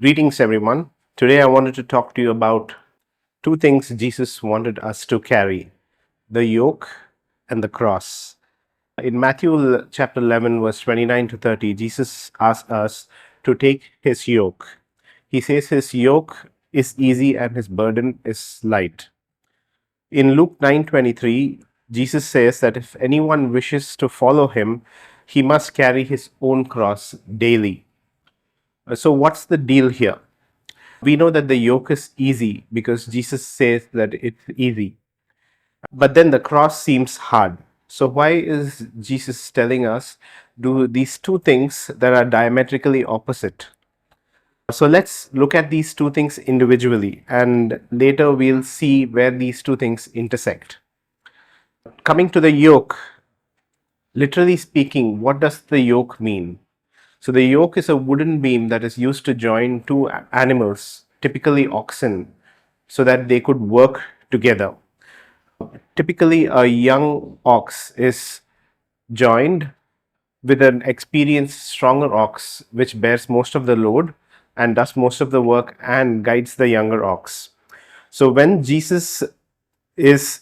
Greetings, everyone. Today I wanted to talk to you about two things Jesus wanted us to carry: the yoke and the cross. In Matthew chapter 11, verse 29 to 30, Jesus asks us to take his yoke. He says his yoke is easy and his burden is light. In Luke 9:23, Jesus says that if anyone wishes to follow him, he must carry his own cross daily. So, what's the deal here? We know that the yoke is easy because Jesus says that it's easy. But then the cross seems hard. So, why is Jesus telling us do these two things that are diametrically opposite? So, let's look at these two things individually and later we'll see where these two things intersect. Coming to the yoke, literally speaking, what does the yoke mean? So, the yoke is a wooden beam that is used to join two animals, typically oxen, so that they could work together. Typically, a young ox is joined with an experienced, stronger ox, which bears most of the load and does most of the work and guides the younger ox. So, when Jesus is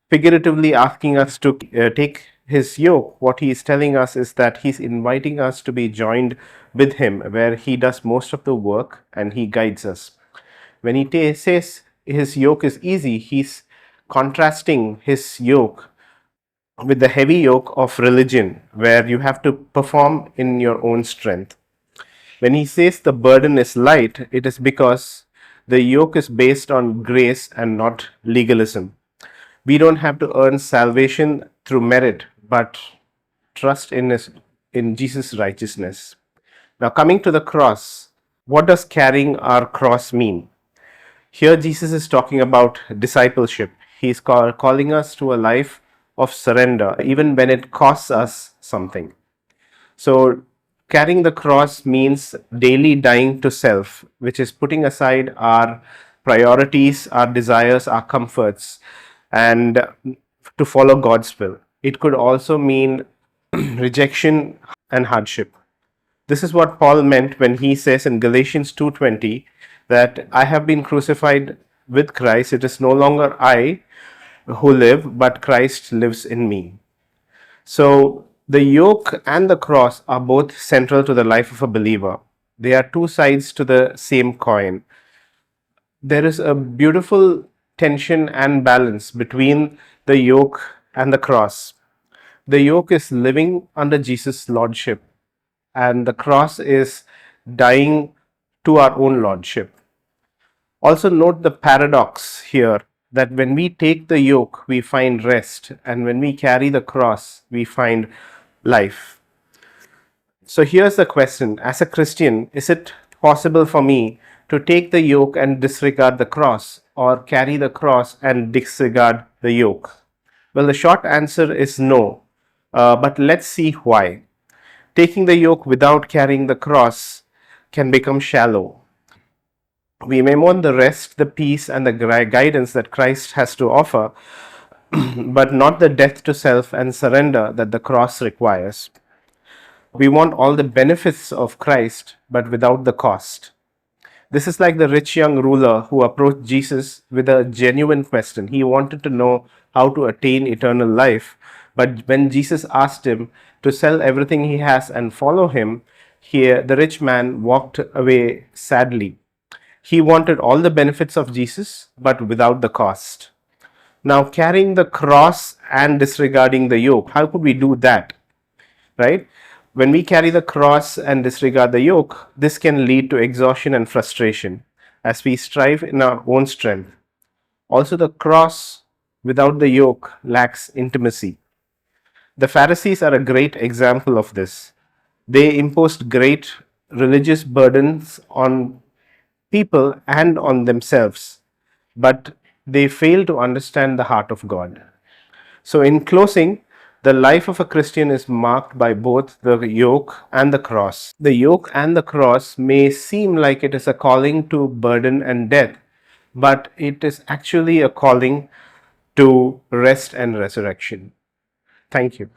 figuratively asking us to take his yoke, what he is telling us is that he's inviting us to be joined with him, where he does most of the work and he guides us. When he says his yoke is easy, he's contrasting his yoke with the heavy yoke of religion, where you have to perform in your own strength. When he says the burden is light, it is because the yoke is based on grace and not legalism. We don't have to earn salvation through merit, but trust in Jesus' righteousness. Now, coming to the cross, what does carrying our cross mean? Here, Jesus is talking about discipleship. He's calling us to a life of surrender, even when it costs us something. So, carrying the cross means daily dying to self, which is putting aside our priorities, our desires, our comforts, and to follow God's will. It could also mean rejection and hardship. This is what Paul meant when he says in Galatians 2:20 that I have been crucified with Christ. It is no longer I who live, but Christ lives in me. So the yoke and the cross are both central to the life of a believer. They are two sides to the same coin. There is a beautiful tension and balance between the yoke and the cross. The yoke is living under Jesus' lordship, and the cross is dying to our own lordship. Also, note the paradox here that when we take the yoke, we find rest, and when we carry the cross, we find life. So, here's the question: as a Christian, is it possible for me to take the yoke and disregard the cross, or carry the cross and disregard the yoke? Well, the short answer is no, but let's see why. Taking the yoke without carrying the cross can become shallow. We may want the rest, the peace, and the guidance that Christ has to offer, but not the death to self and surrender that the cross requires. We want all the benefits of Christ, but without the cost. This is like the rich young ruler who approached Jesus with a genuine question. He wanted to know how to attain eternal life. But when Jesus asked him to sell everything he has and follow him, the rich man walked away sadly. He wanted all the benefits of Jesus, but without the cost. Now, carrying the cross and disregarding the yoke, how could we do that? Right? When we carry the cross and disregard the yoke, this can lead to exhaustion and frustration as we strive in our own strength. Also, the cross without the yoke lacks intimacy. The Pharisees are a great example of this. They imposed great religious burdens on people and on themselves, but they fail to understand the heart of God. So, in closing, the life of a Christian is marked by both the yoke and the cross. The yoke and the cross may seem like it is a calling to burden and death, but it is actually a calling to rest and resurrection. Thank you.